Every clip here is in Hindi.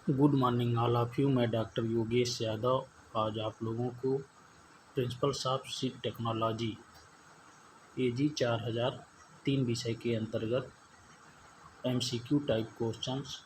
Good morning all of you. मैं डॉक्टर योगेश यादव आज आप लोगों को principles of seed technology AG 4003 विषय के अंतर्गत MCQ टाइप क्वेश्चंस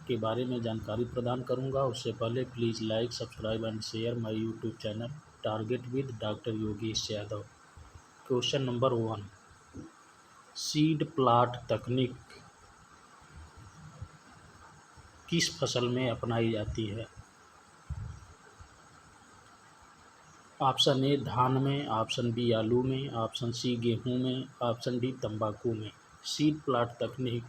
के बारे में जानकारी प्रदान करूंगा। उससे पहले please like, subscribe and share my YouTube channel target with doctor Yogesh Yadav. Question number 1, seed plot तकनीक किस फसल में अपनाई जाती है? ऑप्शन ए धान में, ऑप्शन बी आलू में, ऑप्शन सी गेहूं में, ऑप्शन डी तंबाकू में। सीड प्लॉट तकनीक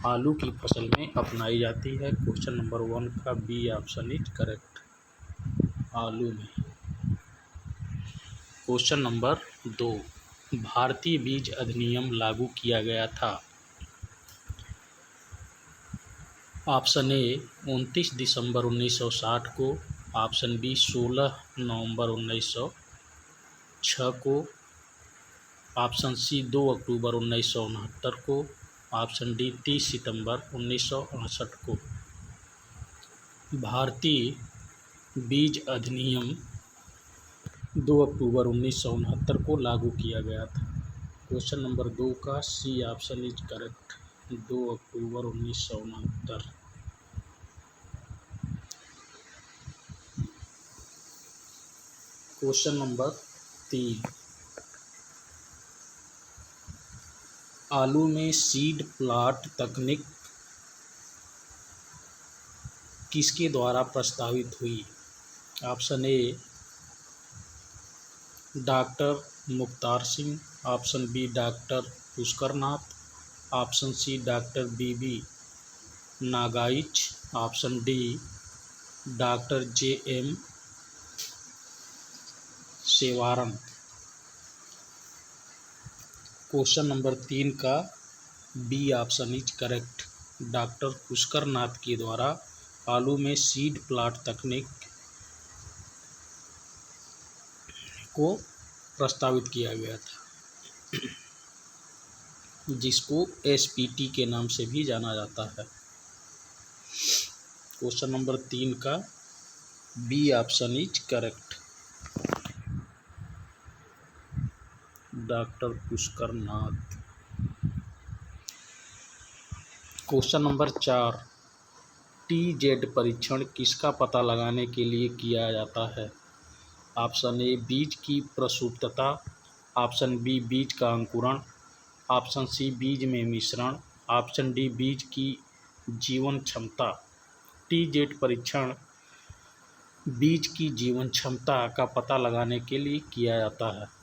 आलू की फसल में अपनाई जाती है। क्वेश्चन नंबर 1 का बी ऑप्शन इज करेक्ट, आलू में। क्वेश्चन नंबर 2, भारतीय बीज अधिनियम लागू किया गया था। ऑप्शन ए 29 दिसंबर 1960 को, ऑप्शन बी 16 नवंबर 1906 को, ऑप्शन सी 2 अक्टूबर 1969 को, ऑप्शन डी 30 सितंबर 1968 को। भारतीय बीज अधिनियम 2 अक्टूबर 1969 को लागू किया गया था। क्वेश्चन नंबर 2 का C option is correct, 2 October 1969। Question number 3, आलू में सीड प्लॉट तकनीक किसके द्वारा प्रस्तावित हुई? Option A doctor Mukhtar Singh, option B doctor Pushkar Nath, option C doctor BB Nagaich, option D doctor JM Sevaran. Question number 3 का B option is correct, doctor Pushkar Nath के द्वारा आलू में सीड प्लॉट तकनीक को प्रस्तावित किया गया था, जिसको SPT के नाम से भी जाना जाता है। क्वेश्चन नंबर 3 का B option is correct, doctor Pushkar Nath. Question number 4, TZ परीक्षण किसका पता लगाने के लिए किया जाता है? ऑप्शन ए बीज की प्रसुप्तता, ऑप्शन बी बीज का अंकुरण, ऑप्शन सी बीज में मिश्रण, ऑप्शन डी बीज की जीवन क्षमता। TZ परीक्षण बीज की जीवन क्षमता का पता लगाने के लिए किया जाता है।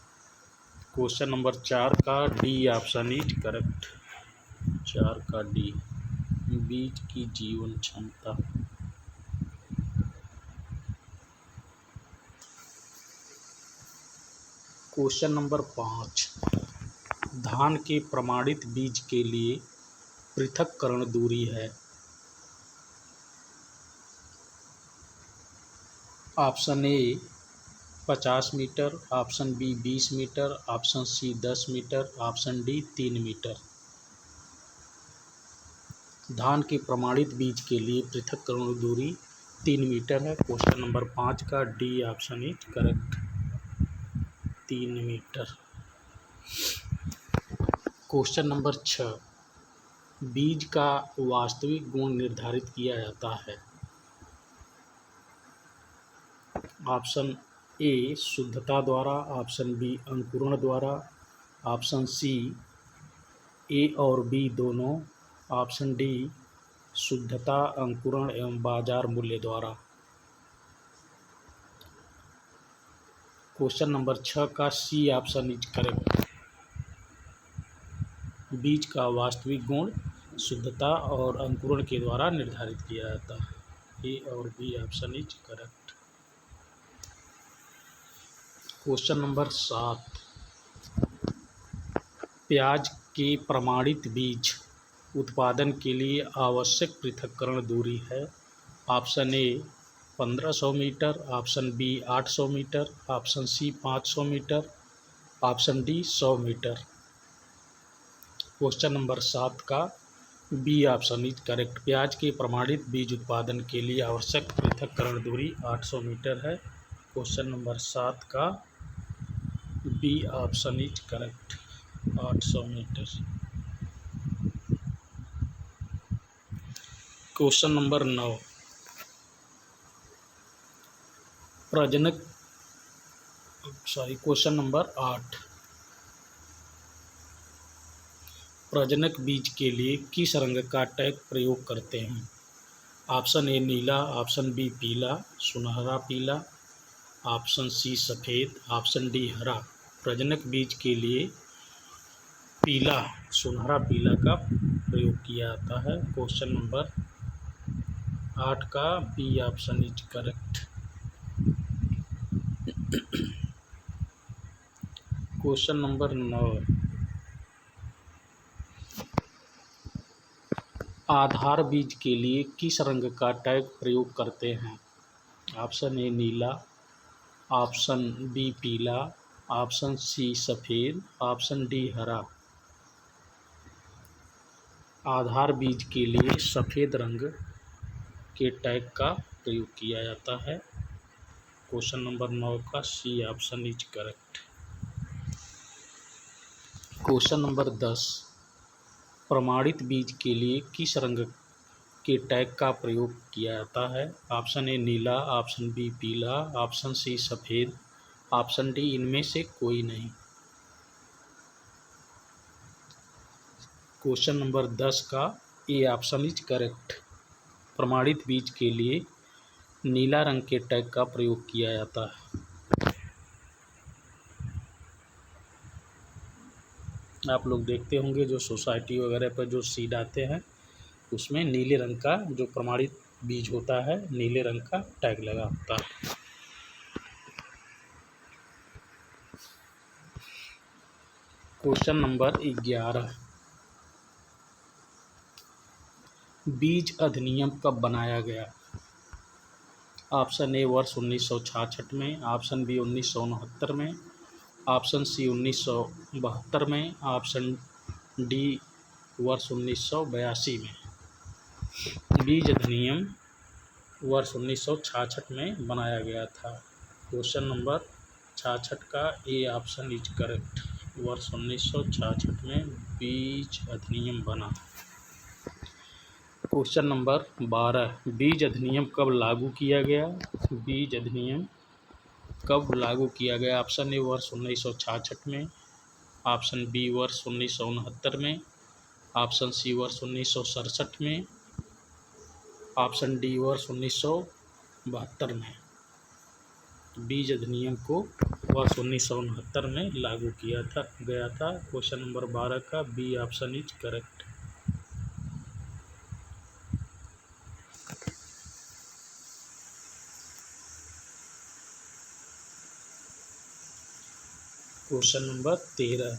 क्वेश्चन नंबर 4 का डी ऑप्शन इज करेक्ट, 4 का डी, बीज की जीवन क्षमता। क्वेश्चन नंबर 5, धान के प्रमाणित बीज के लिए पृथक्करण दूरी है। Option A 50 metre, option B 20 metre, option C 10 metre, option D 3 metre. धान के प्रमाणित बीज के लिए पृथक्करण दूरी 3 मीटर है। क्वेश्चन नंबर 5 का D option is correct, 3 metre. Question number 6, बीज का वास्तविक गुण निर्धारित किया जाता है। ऑप्शन ए शुद्धता द्वारा, ऑप्शन बी अंकुरण द्वारा, ऑप्शन सी ए और बी दोनों, ऑप्शन डी शुद्धता, अंकुरण एवं बाजार मूल्य द्वारा। क्वेश्चन नंबर 6 का सी ऑप्शन इज करेक्ट, बीज का वास्तविक गुण शुद्धता और अंकुरण के द्वारा निर्धारित किया जाता है। ए और B option is correct. Question number 7, प्याज के प्रमाणित बीज उत्पादन के लिए आवश्यक पृथक्करण दूरी है। Option A 1500 metre, option B 800 metre, option C 500 metre, option D 100 metre. Question number 7 का बी ऑप्शन इज करेक्ट। प्याज के प्रमाणित बीज उत्पादन के लिए आवश्यक पृथक्करण दूरी 800 मीटर है। क्वेश्चन नंबर 7 का B option is correct, 800 metre. Question number 9, question number 8, प्रजनक बीज के लिए किस रंग का टैग प्रयोग करते हैं? ऑप्शन ए नीला, ऑप्शन बी पीला, सुनहरा पीला, ऑप्शन सी सफ़ेद, ऑप्शन डी हरा। प्रजनक बीज के लिए पीला, सुनहरा पीला का प्रयोग किया जाता है। क्वेश्चन नंबर 8 का B option is correct. Question number 9, आधार बीज के लिए किस रंग का टैग प्रयोग करते हैं? ऑप्शन ए नीला, ऑप्शन बी पीला, ऑप्शन सी सफ़ेद, ऑप्शन डी हरा। आधार बीज के लिए सफ़ेद रंग के टैग का प्रयोग किया जाता है। क्वेश्चन नंबर 9 का C option is correct. Question number 10, प्रमाणित बीज के लिए किस रंग के टैग का प्रयोग किया जाता है? ऑप्शन ए नीला, ऑप्शन बी पीला, ऑप्शन सी सफ़ेद, ऑप्शन डी इनमें से कोई नहीं। क्वेश्चन नंबर 10 का ए ऑप्शन इज करेक्ट। प्रमाणित बीज के लिए नीला रंग के टैग का प्रयोग किया जाता है। आप लोग देखते होंगे जो सोसाइटी वगैरह पर जो सीड आते हैं उसमें नीले रंग का जो प्रमाणित बीज होता है नीले रंग का टैग लगा होता है। क्वेश्चन नंबर 11, बीज अधिनियम कब बनाया गया? ऑप्शन ए वर्ष 1966 में, ऑप्शन बी 1969 में, ऑप्शन सी 1972 में, ऑप्शन डी वर्ष 1982 में। बीज अधिनियम वर्ष 1966 में बनाया गया था। क्वेश्चन नंबर 66 का ए ऑप्शन इज करेक्ट। वर्ष 1966 में बीज अधिनियम बना। क्वेश्चन नंबर 12, बीज अधिनियम कब लागू किया गया? बीज अधिनियम कब लागू किया गया? ऑप्शन ए वर्ष 1966 में, ऑप्शन बी वर्ष 1969 में, ऑप्शन सी वर्ष 1967 में, ऑप्शन डी वर्ष 1972 में। बीज अधिनियम को वर्ष 1969 में लागू किया गया था। क्वेश्चन नंबर 12 का B option is correct. Question number 13,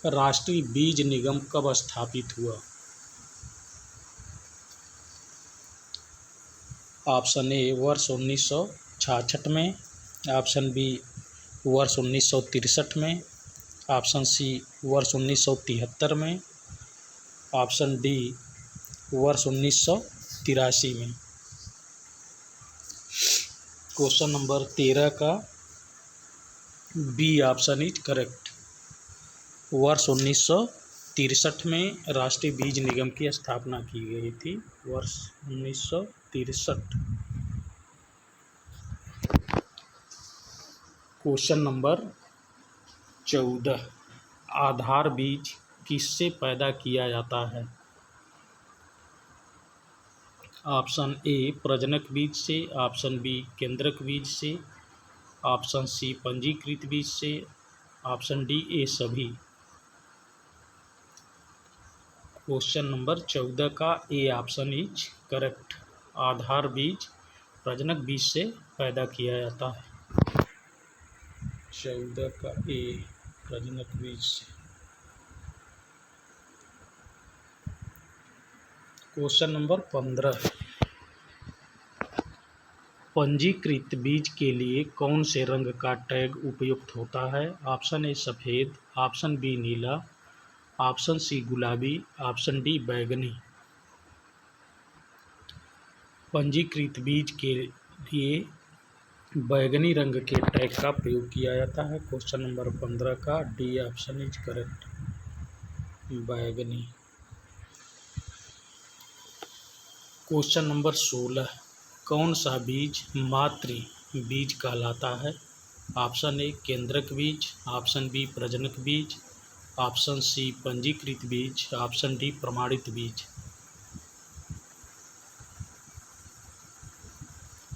राष्ट्रीय बीज निगम कब स्थापित हुआ? ऑप्शन ए वर्ष 1966 में, ऑप्शन बी वर्ष 1963 में, ऑप्शन सी वर्ष 1973 में, ऑप्शन डी वर्ष 1983 में। क्वेश्चन नंबर 13 का बी ऑप्शन इज करेक्ट। वर्ष 1963 में राष्ट्रीय बीज निगम की स्थापना की गई थी। वर्ष 1963। क्वेश्चन नंबर 14, आधार बीज किससे पैदा किया जाता है? ऑप्शन ए प्रजनक बीज से, ऑप्शन बी केंद्रक बीज से, ऑप्शन सी पंजीकृत बीज से, ऑप्शन डी ए सभी। क्वेश्चन नंबर 14 का ए ऑप्शन इज करेक्ट। आधार बीज प्रजनक बीज से पैदा किया जाता है। 14 का ए प्रजनक बीज से। क्वेश्चन नंबर 15, पंजीकृत बीज के लिए कौन से रंग का टैग उपयुक्त होता है? ऑप्शन ए सफ़ेद, ऑप्शन बी नीला, ऑप्शन सी गुलाबी, ऑप्शन डी बैंगनी। पंजीकृत बीज के लिए बैंगनी रंग के टैग का प्रयोग किया जाता है। क्वेश्चन नंबर 15 का डी ऑप्शन इज करेक्ट, बैंगनी। क्वेश्चन नंबर 16, कौन सा बीज मातृ बीज कहलाता है? ऑप्शन ए केंद्रक बीज, ऑप्शन बी प्रजनक बीज, ऑप्शन सी पंजीकृत बीज, ऑप्शन डी प्रमाणित बीज।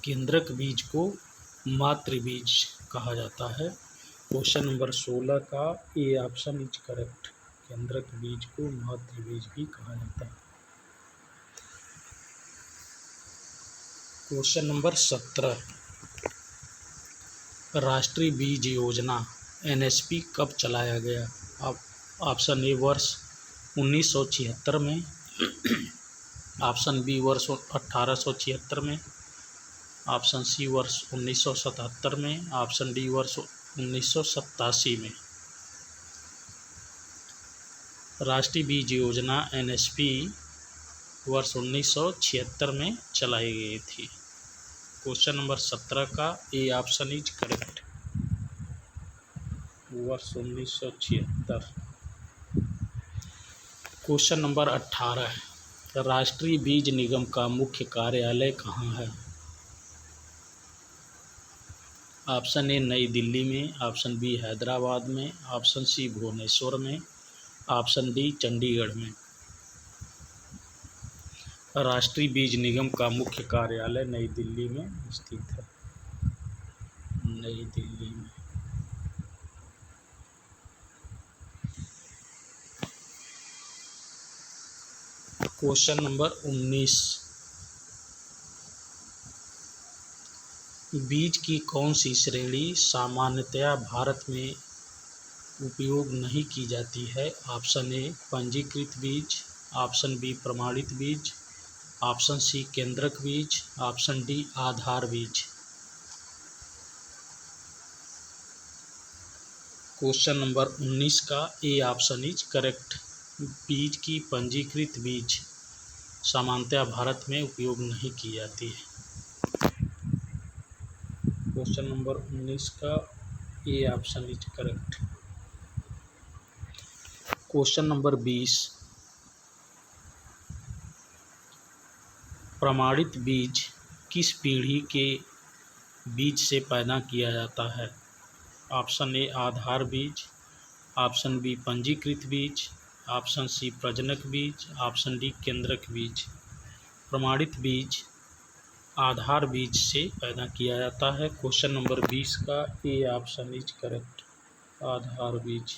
केंद्रक बीज को मातृ बीज कहा जाता है। क्वेश्चन नंबर 16 का ए ऑप्शन इज करेक्ट, केंद्रक बीज को मातृ बीज भी कहा जाता है। क्वेश्चन नंबर 17, राष्ट्रीय बीज योजना NSP कब चलाया गया? ऑप्शन ए वर्ष 1976 में, ऑप्शन बी वर्ष 1876 में, ऑप्शन सी वर्ष 1977 में, ऑप्शन डी वर्ष 1987 में। राष्ट्रीय बीज योजना NSP वर्ष 1976 में चलाई गई थी। क्वेश्चन नंबर 17 का ए ऑप्शन इज करेक्ट, वर्ष 1976। क्वेश्चन नंबर 18, राष्ट्रीय बीज निगम का मुख्य कार्यालय कहाँ है? ऑप्शन ए नई दिल्ली में, ऑप्शन बी हैदराबाद में, ऑप्शन सी भुवनेश्वर में, ऑप्शन डी चंडीगढ़ में। राष्ट्रीय बीज निगम का मुख्य कार्यालय नई दिल्ली में स्थित है, नई दिल्ली में। क्वेश्चन नंबर 19, बीज की कौन सी श्रेणी सामान्यतया भारत में उपयोग नहीं की जाती है? ऑप्शन ए पंजीकृत बीज, ऑप्शन बी प्रमाणित बीज, ऑप्शन सी केंद्रक बीज, ऑप्शन डी आधार बीज। क्वेश्चन नंबर 19 का ए ऑप्शन इज करेक्ट, बीज की पंजीकृत बीज सामान्यतया भारत में उपयोग नहीं की जाती है। क्वेश्चन नंबर 19 का A option is correct. Question number 20, प्रमाणित बीज किस पीढ़ी के बीज से पैदा किया जाता है? ऑप्शन ए आधार बीज, ऑप्शन बी पंजीकृत बीज, ऑप्शन सी प्रजनक बीज, ऑप्शन डी केंद्रक बीज। प्रमाणित बीज आधार बीज से पैदा किया जाता है। क्वेश्चन नंबर 20 का ए ऑप्शन इज करेक्ट, आधार बीज।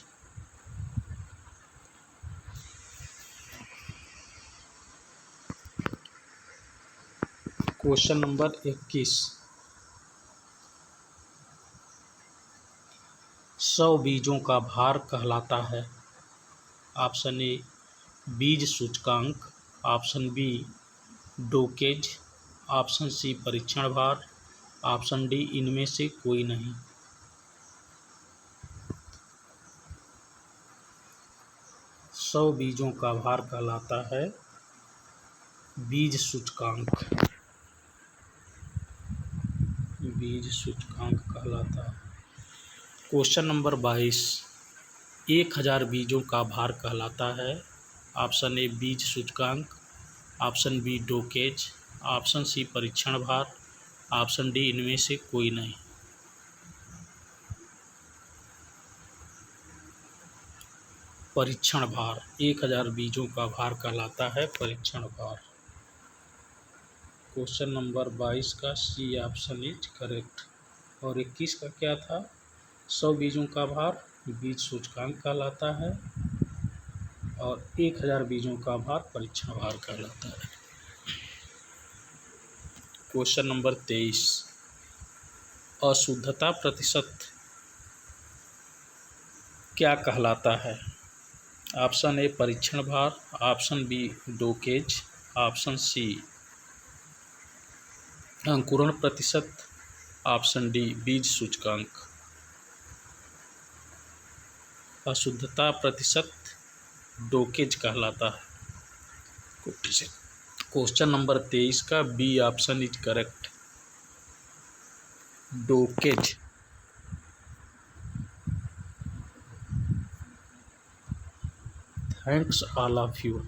क्वेश्चन नंबर 21, 100 बीजों का भार कहलाता है? ऑप्शन ए बीज सूचकांक, ऑप्शन बी डोकेज, ऑप्शन सी परीक्षण भार, ऑप्शन डी इनमें से कोई नहीं। सौ बीजों का भार कहलाता है बीज सूचकांक, बीज सूचकांक कहलाता है। क्वेश्चन नंबर 22, 1000 बीजों का भार कहलाता है? ऑप्शन ए बीज सूचकांक, ऑप्शन बी डोकेज, ऑप्शन सी परीक्षण भार, ऑप्शन डी इनमें से कोई नहीं। परीक्षण भार, 1000 बीजों का भार कहलाता है परीक्षण भार। क्वेश्चन नंबर 22 का सी ऑप्शन इज करेक्ट। और 21 का क्या था? 100 बीजों का भार बीज सूचकांक कहलाता है और 1000 बीजों का भार परीक्षण भार कहलाता है। क्वेश्चन नंबर 23, अशुद्धता प्रतिशत क्या कहलाता है? ऑप्शन ए परीक्षण भार, ऑप्शन बी डोकेज, ऑप्शन सी अंकुरण प्रतिशत, ऑप्शन डी बीज सूचकांक। अशुद्धता प्रतिशत डोकेज कहलाता है। क्वेश्चन नंबर 23 का बी ऑप्शन इज करेक्ट, डोकेज। Thanks all of you.